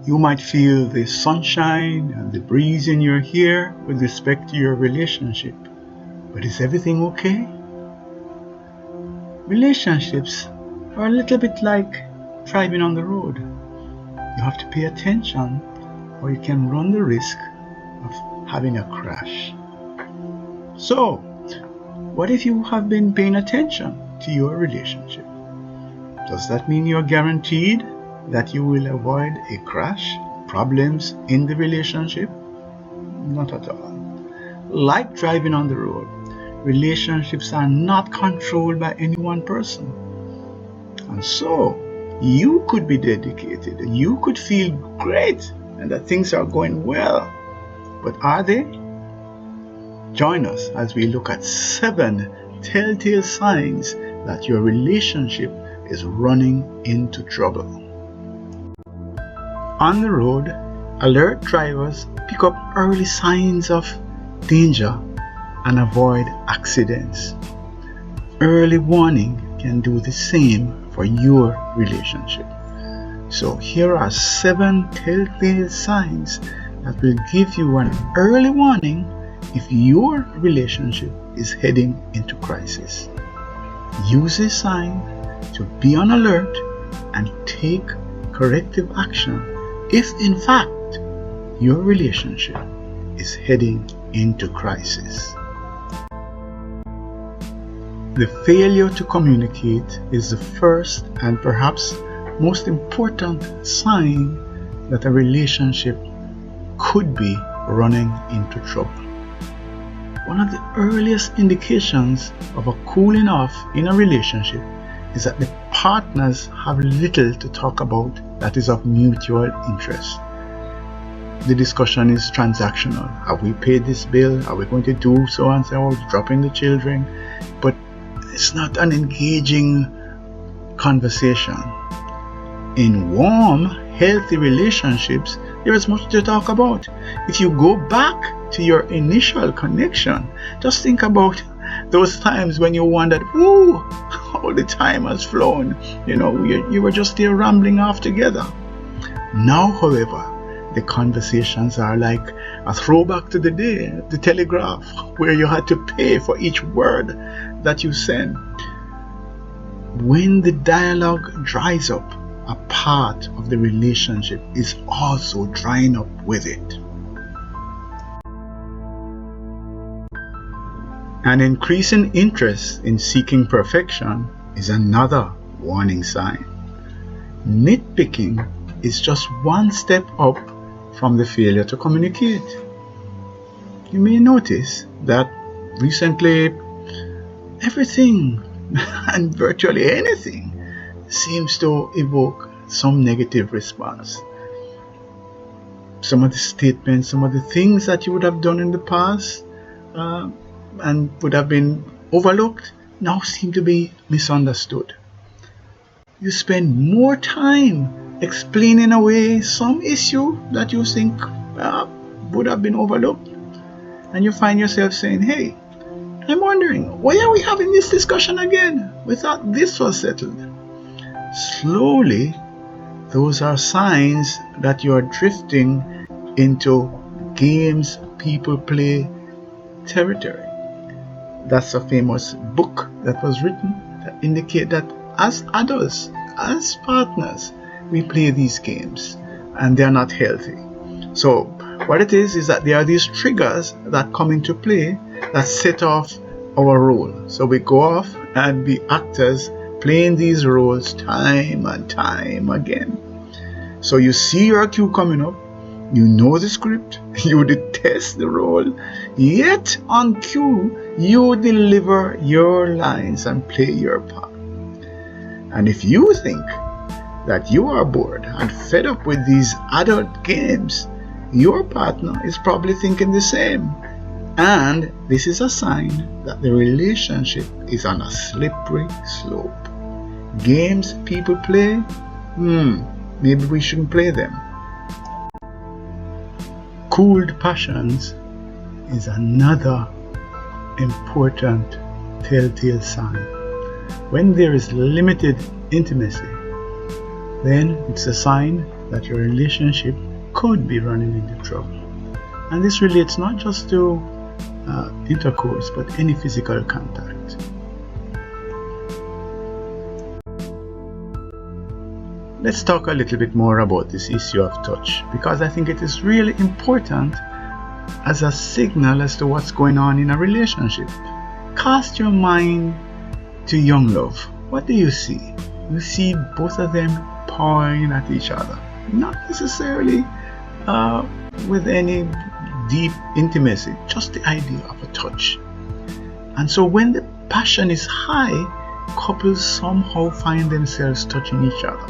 You might feel the sunshine and the breeze in your hair with respect to your relationship. But is everything okay? Relationships are a little bit like driving on the road. You have to pay attention or you can run the risk of having a crash. So, what if you have been paying attention to your relationship? Does that mean you're guaranteed that you will avoid a crash, problems in the relationship? Not at all. Like driving on the road, relationships are not controlled by any one person. And so, you could be dedicated, you could feel great and that things are going well. But are they? Join us as we look at 7 telltale signs that your relationship is running into trouble. On the road, alert drivers pick up early signs of danger and avoid accidents. Early warning can do the same for your relationship. So here are 7 telltale signs that will give you an early warning if your relationship is heading into crisis. Use this sign to be on alert and take corrective action if in fact your relationship is heading into crisis. The failure to communicate is the first and perhaps most important sign that a relationship could be running into trouble. One of the earliest indications of a cooling off in a relationship is that the partners have little to talk about that is of mutual interest. The discussion is transactional. Have we paid this bill? Are we going to do so and so? Dropping the children? But it's not an engaging conversation. In warm, healthy relationships, there is much to talk about. If you go back to your initial connection, just think about those times when you wondered, "Ooh, how the time has flown." You were just there rambling off together. Now, however, the conversations are like a throwback to the day, the telegraph, where you had to pay for each word that you send. When the dialogue dries up, a part of the relationship is also drying up with it. An increasing interest in seeking perfection is another warning sign. Nitpicking is just one step up from the failure to communicate. You may notice that recently everything and virtually anything seems to evoke some negative response. Some of the statements, some of the things that you would have done in the past and would have been overlooked now seem to be misunderstood. You spend more time explaining away some issue that you think would have been overlooked, and you find yourself saying, "Hey, I'm wondering, why are we having this discussion again? We thought this was settled." Slowly, those are signs that you are drifting into games people play territory. That's a famous book that was written that indicate that as adults, as partners, we play these games and they are not healthy. So what it is that there are these triggers that come into play that set off our role. So we go off and be actors playing these roles time and time again. So you see your cue coming up, you know the script, you detest the role, yet on cue you deliver your lines and play your part. And if you think that you are bored and fed up with these adult games, your partner is probably thinking the same. And this is a sign that the relationship is on a slippery slope. Games people play, maybe we shouldn't play them. Cooled passions is another important telltale sign. When there is limited intimacy, then it's a sign that your relationship could be running into trouble. And this relates not just to intercourse, but any physical contact. Let's talk a little bit more about this issue of touch, because I think it is really important as a signal as to what's going on in a relationship. Cast your mind to young love. What do you see? You see both of them pawing at each other, not necessarily with any deep intimacy, just the idea of a touch. And so when the passion is high, couples somehow find themselves touching each other.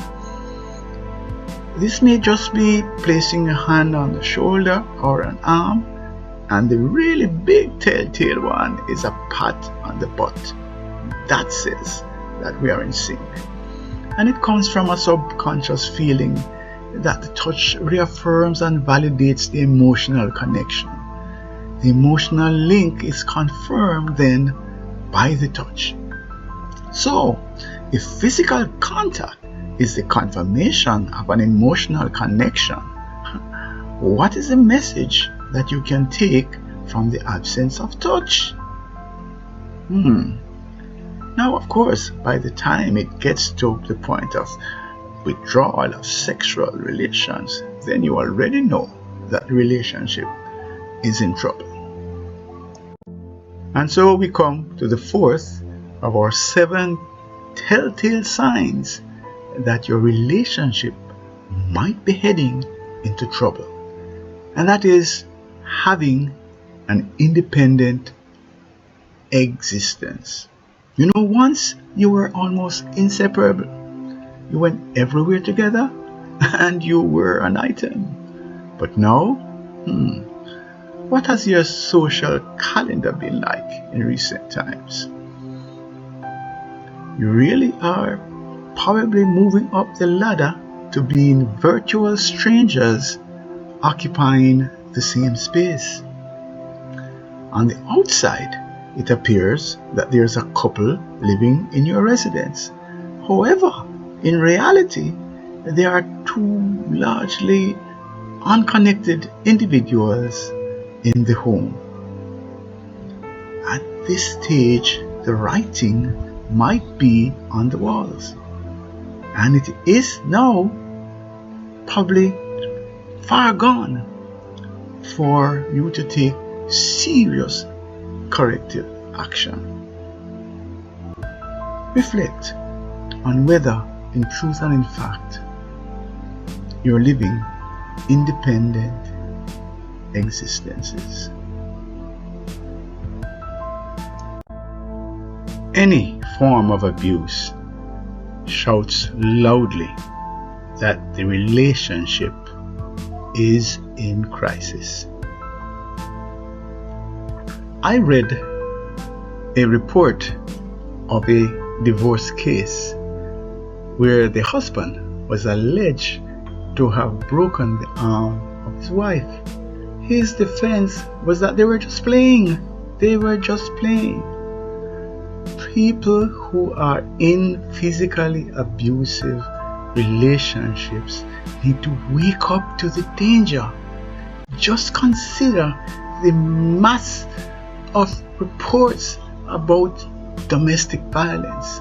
This may just be placing a hand on the shoulder or an arm, and the really big telltale one is a pat on the butt. That says that we are in sync. And it comes from a subconscious feeling that the touch reaffirms and validates the emotional connection. The emotional link is confirmed then by the touch. So, if physical contact is the confirmation of an emotional connection, what is the message that you can take from the absence of touch? Now, of course, by the time it gets to the point of withdrawal of sexual relations, then you already know that the relationship is in trouble. And so we come to the fourth of our 7 telltale signs that your relationship might be heading into trouble. And that is having an independent existence. You know, once you were almost inseparable. You went everywhere together and you were an item. But now, what has your social calendar been like in recent times? You really are probably moving up the ladder to being virtual strangers occupying the same space. On the outside, it appears that there's a couple living in your residence. However, in reality, there are 2 largely unconnected individuals in the home. At this stage, the writing might be on the walls, and it is now probably far gone for you to take serious corrective action. Reflect on whether, in truth and in fact, you're living independent existences. Any form of abuse shouts loudly that the relationship is in crisis. I read a report of a divorce case where the husband was alleged to have broken the arm of his wife. His defense was that they were just playing. People who are in physically abusive relationships need to wake up to the danger. Just consider the mass of reports about domestic violence,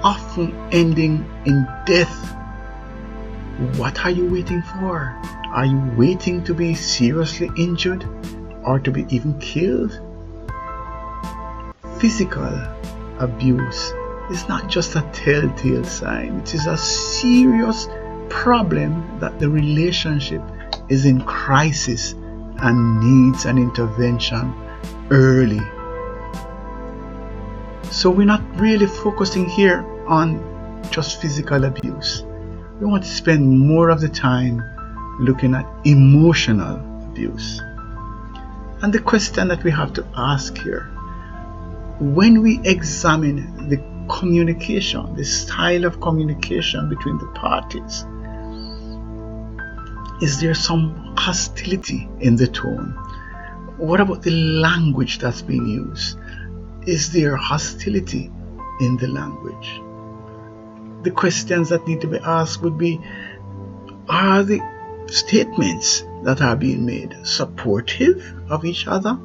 often ending in death. What are you waiting for? Are you waiting to be seriously injured or to be even killed? Physical abuse is not just a telltale sign. It is a serious problem that the relationship is in crisis and needs an intervention early. So we're not really focusing here on just physical abuse. We want to spend more of the time looking at emotional abuse. And the question that we have to ask here, when we examine the communication, the style of communication between the parties, is there some hostility in the tone? What about the language that's being used? Is there hostility in the language? The questions that need to be asked would be, Are the statements that are being made supportive of each other,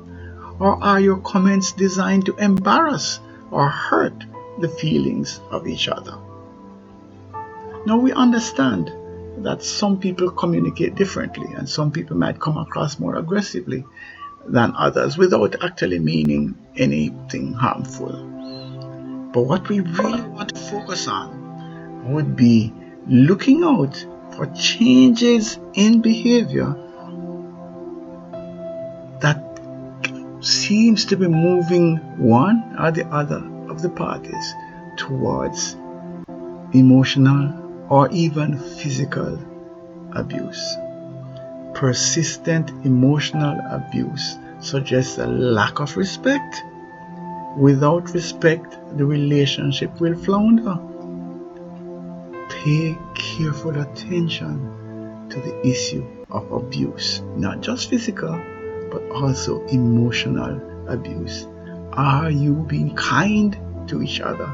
or are your comments designed to embarrass or hurt the feelings of each other? Now we understand that some people communicate differently and some people might come across more aggressively than others without actually meaning anything harmful. But what we really want to focus on would be looking out for changes in behavior that seems to be moving one or the other of the parties towards emotional or even physical abuse. Persistent emotional abuse suggests a lack of respect. Without respect, the relationship will flounder. Pay careful attention to the issue of abuse, not just physical, but also emotional abuse. Are you being kind to each other,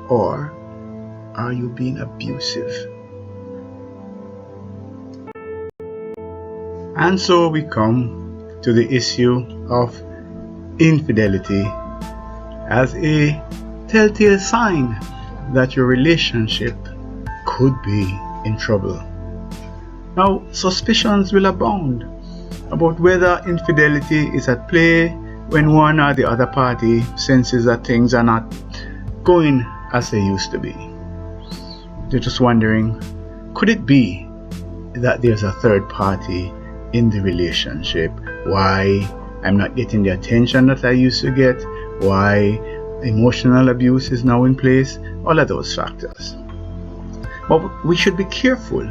or are you being abusive? And so we come to the issue of infidelity as a telltale sign that your relationship could be in trouble. Now, suspicions will abound about whether infidelity is at play when one or the other party senses that things are not going as they used to be. They're just wondering, could it be that there's a third party in the relationship? Why I'm not getting the attention that I used to get? Why emotional abuse is now in place? All of those factors. But we should be careful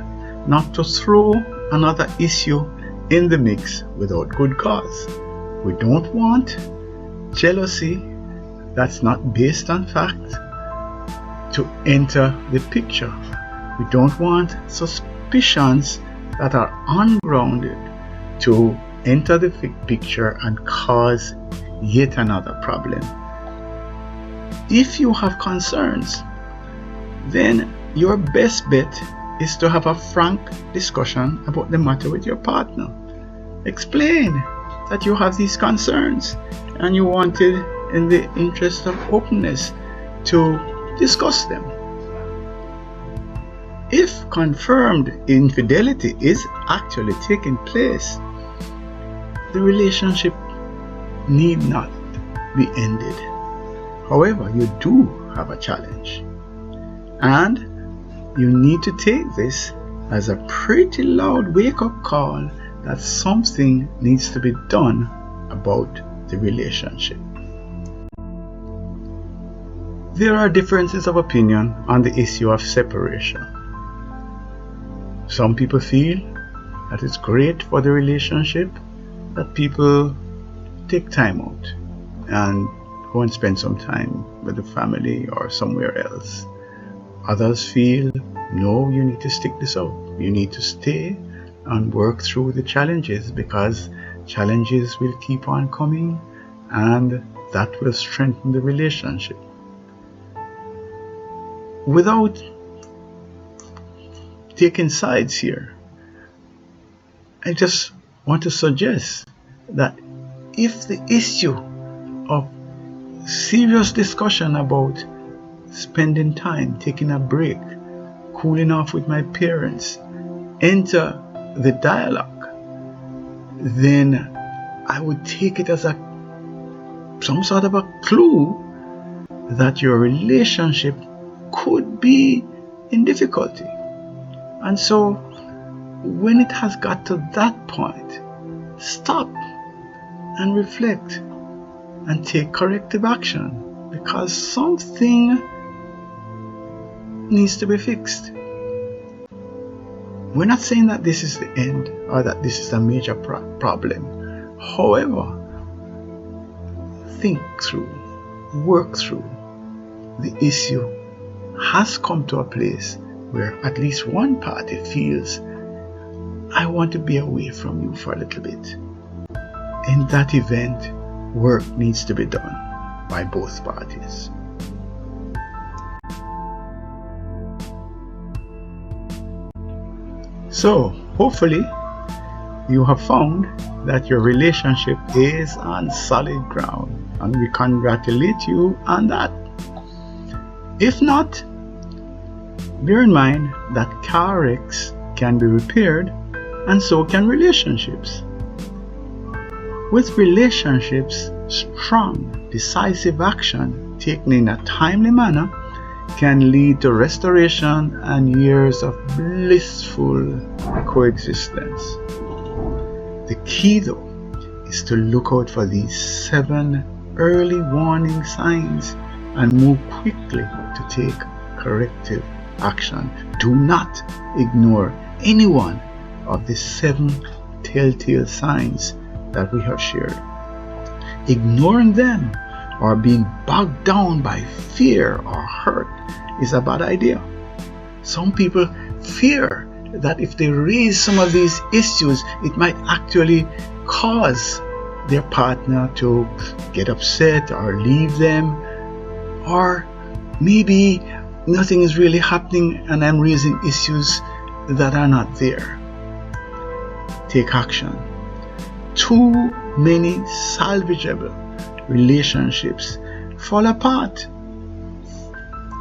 not to throw another issue in the mix without good cause. We don't want jealousy that's not based on fact to enter the picture. We don't want suspicions that are ungrounded to enter the picture and cause yet another problem. If you have concerns, then your best bet is to have a frank discussion about the matter with your partner. Explain that you have these concerns and you wanted, in the interest of openness, to discuss them. If confirmed infidelity is actually taking place, the relationship need not be ended. However, you do have a challenge, and you need to take this as a pretty loud wake-up call that something needs to be done about the relationship. There are differences of opinion on the issue of separation. Some people feel that it's great for the relationship that people take time out and go and spend some time with the family or somewhere else. Others feel, no, you need to stick this out. You need to stay and work through the challenges, because challenges will keep on coming and that will strengthen the relationship. Without taking sides here, I just want to suggest that if the issue of serious discussion about spending time, taking a break, cooling off with my parents enter the dialogue, then I would take it as some sort of a clue that your relationship could be in difficulty. And so when it has got to that point, stop and reflect and take corrective action, because something needs to be fixed. We're not saying that this is the end or that this is a major problem. However, think through, work through. The issue has come to a place where at least one party feels, I want to be away from you for a little bit. In that event, work needs to be done by both parties. So, hopefully, you have found that your relationship is on solid ground, and we congratulate you on that. If not, bear in mind that car wrecks can be repaired, and so can relationships. With relationships, strong, decisive action taken in a timely manner can lead to restoration and years of blissful coexistence. The key, though, is to look out for these 7 early warning signs and move quickly to take corrective action. Do not ignore any one of the 7 telltale signs that we have shared. Ignoring them or being bogged down by fear or hurt is a bad idea. Some people fear that if they raise some of these issues, it might actually cause their partner to get upset or leave them, or maybe nothing is really happening and I'm raising issues that are not there. Take action. Too many salvageable relationships fall apart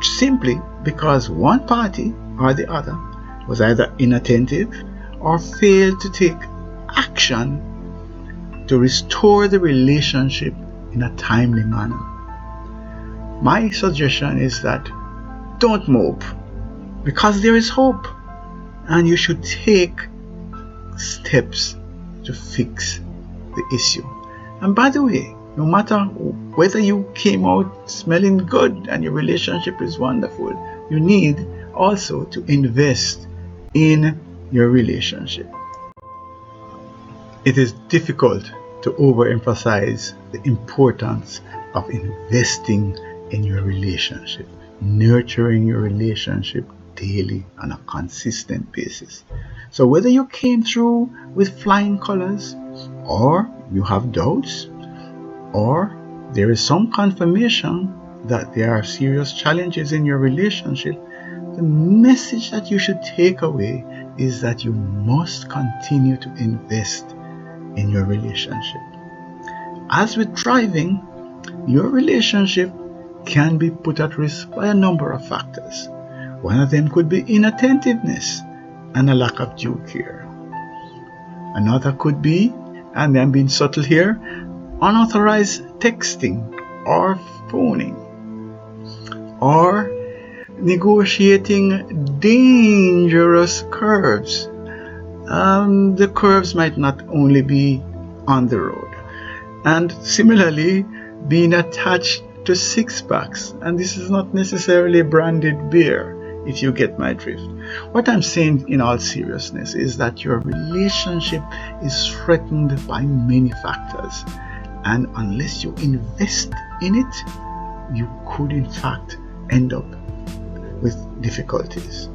simply because one party or the other was either inattentive or failed to take action to restore the relationship in a timely manner. My suggestion is that don't mope, because there is hope, and you should take steps to fix the issue. And by the way, no matter whether you came out smelling good and your relationship is wonderful, you need also to invest in your relationship. It is difficult to overemphasize the importance of investing in your relationship, nurturing your relationship daily on a consistent basis. So whether you came through with flying colors, or you have doubts, or there is some confirmation that there are serious challenges in your relationship, the message that you should take away is that you must continue to invest in your relationship. As with driving, your relationship can be put at risk by a number of factors. One of them could be inattentiveness and a lack of due care. Another could be, and I'm being subtle here, unauthorized texting or phoning, or negotiating dangerous curves. The curves might not only be on the road, and similarly being attached to six-packs, and this is not necessarily branded beer, if you get my drift. What I'm saying in all seriousness is that your relationship is threatened by many factors, and unless you invest in it, you could in fact end up with difficulties.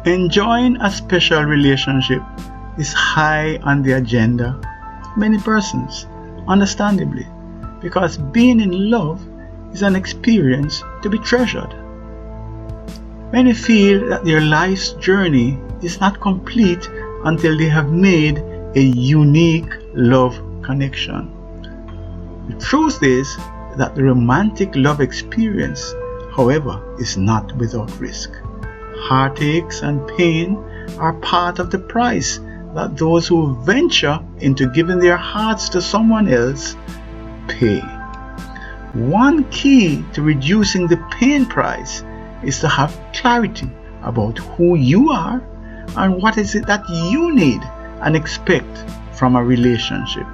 Enjoying a special relationship is high on the agenda of many persons, understandably, because being in love is an experience to be treasured. Many feel that their life's journey is not complete until they have made a unique love connection. The truth is that the romantic love experience, however, is not without risk. Heartaches and pain are part of the price that those who venture into giving their hearts to someone else pay. One key to reducing the pain price is to have clarity about who you are and what is it that you need and expect from a relationship.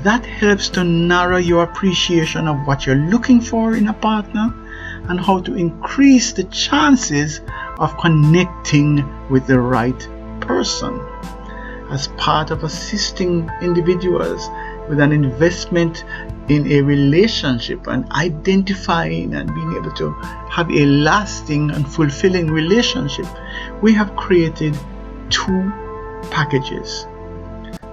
That helps to narrow your appreciation of what you're looking for in a partner and how to increase the chances of connecting with the right person. As part of assisting individuals with an investment in a relationship and identifying and being able to have a lasting and fulfilling relationship, we have created 2 packages.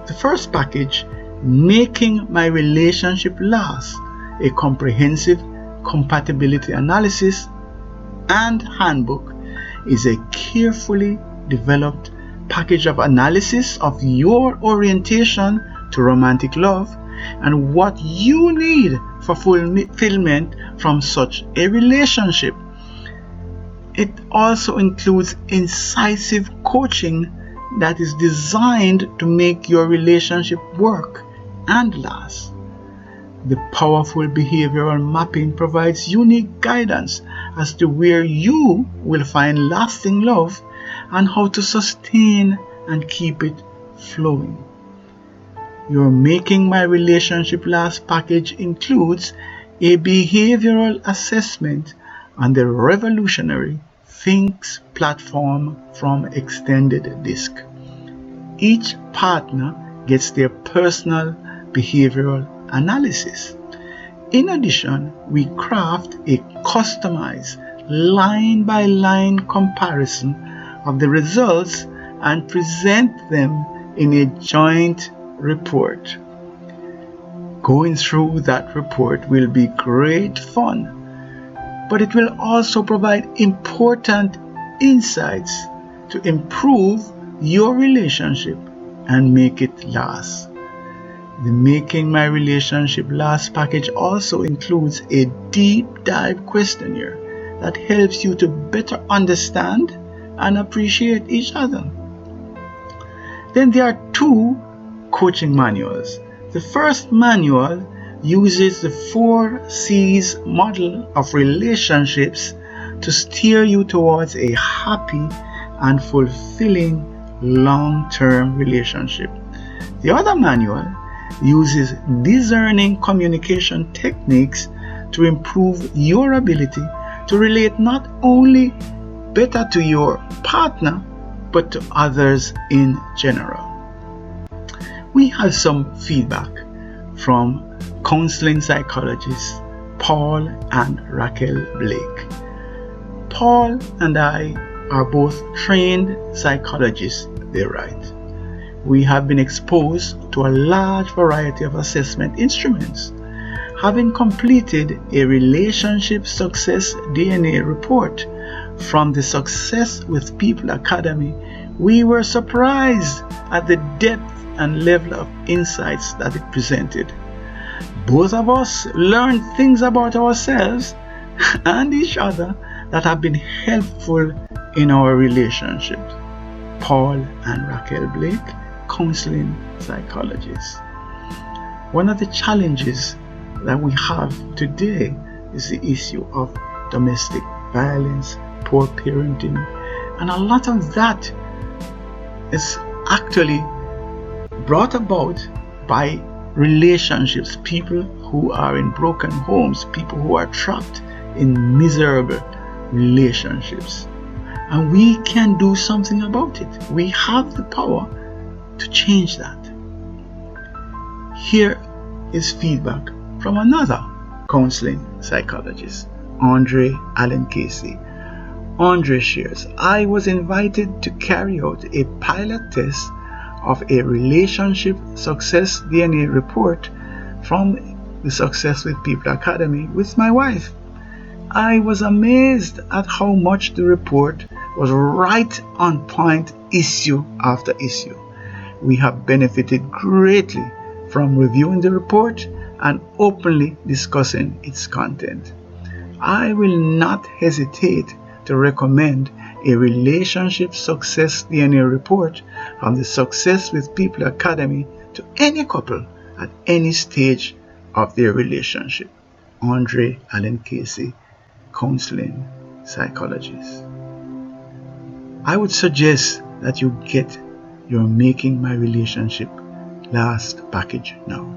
The first package, Making My Relationship Last, a comprehensive compatibility analysis and handbook, is a carefully developed package of analysis of your orientation to romantic love and what you need for fulfillment from such a relationship. It also includes incisive coaching that is designed to make your relationship work and last. The powerful behavioral mapping provides unique guidance as to where you will find lasting love and how to sustain and keep it flowing. Your Making My Relationship Last package includes a behavioral assessment on the revolutionary Thinks platform from Extended Disc. Each partner gets their personal behavioral analysis. In addition, we craft a customized line-by-line comparison of the results and present them in a joint report. Going through that report will be great fun, but it will also provide important insights to improve your relationship and make it last. The Making My Relationship Last package also includes a deep dive questionnaire that helps you to better understand and appreciate each other. Then there are 2 coaching manuals. The first manual uses the 4 C's model of relationships to steer you towards a happy and fulfilling long-term relationship. The other manual uses discerning communication techniques to improve your ability to relate not only better to your partner but to others in general. We have some feedback from counseling psychologists Paul and Raquel Blake. Paul and I are both trained psychologists, they write. We have been exposed to a large variety of assessment instruments. Having completed a relationship success DNA report from the Success with People Academy, we were surprised at the depth and level of insights that it presented. Both of us learned things about ourselves and each other that have been helpful in our relationships. Paul and Raquel Blake, counseling psychologists. One of the challenges that we have today is the issue of domestic violence, poor parenting, and a lot of that is actually brought about by relationships, people who are in broken homes, people who are trapped in miserable relationships. And we can do something about it. We have the power to change that. Here is feedback from another counseling psychologist, Andre Allen Casey. Andre shares, I was invited to carry out a pilot test of a relationship success DNA report from the Success with People Academy with my wife. I was amazed at how much the report was right on point, issue after issue. We have benefited greatly from reviewing the report and openly discussing its content. I will not hesitate to recommend a relationship success DNA report from the Success with People Academy to any couple at any stage of their relationship. Andre Allen Casey, counseling psychologist. I would suggest that you get your Making My Relationship Last package now.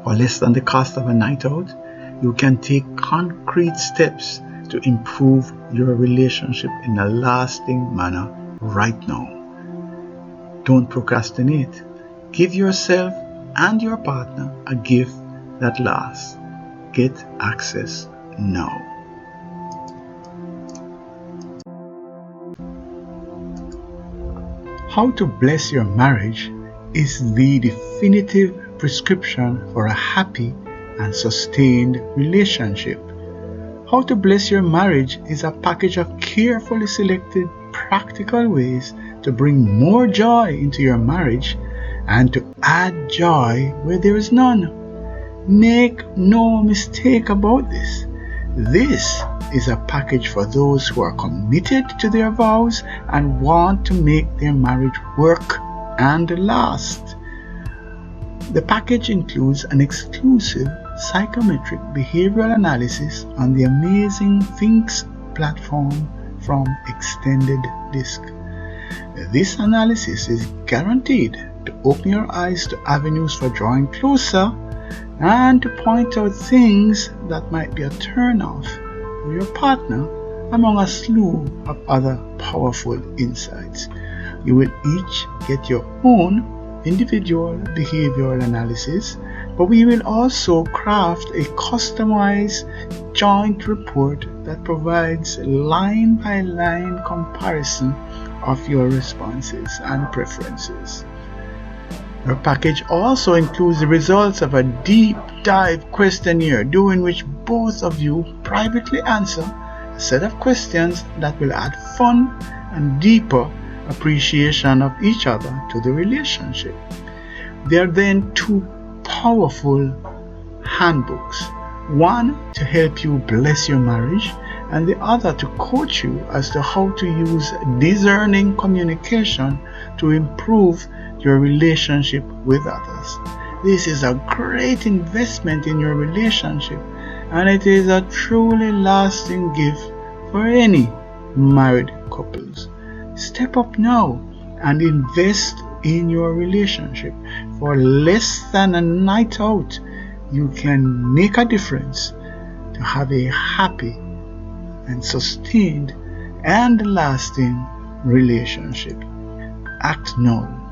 For less than the cost of a night out, you can take concrete steps to improve your relationship in a lasting manner right now. Don't procrastinate. Give yourself and your partner a gift that lasts. Get access now. How to bless your marriage is the definitive prescription for a happy and sustained relationship. How to Bless Your Marriage is a package of carefully selected practical ways to bring more joy into your marriage and to add joy where there is none. Make no mistake about this. This is a package for those who are committed to their vows and want to make their marriage work and last. The package includes an exclusive psychometric behavioral analysis on the amazing Thinks platform from Extended Disc. This analysis is guaranteed to open your eyes to avenues for drawing closer and to point out things that might be a turn-off for your partner, among a slew of other powerful insights. You will each get your own individual behavioral analysis, but we will also craft a customized joint report that provides line-by-line comparison of your responses and preferences. Our package also includes the results of a deep dive questionnaire during which both of you privately answer a set of questions that will add fun and deeper appreciation of each other to the relationship. There are then two powerful handbooks, one to help you bless your marriage and the other to coach you as to how to use discerning communication to improve your relationship with others. This is a great investment in your relationship, and it is a truly lasting gift for any married couples. Step up now and invest in your relationship. For less than a night out, you can make a difference to have a happy and sustained and lasting relationship. Act now.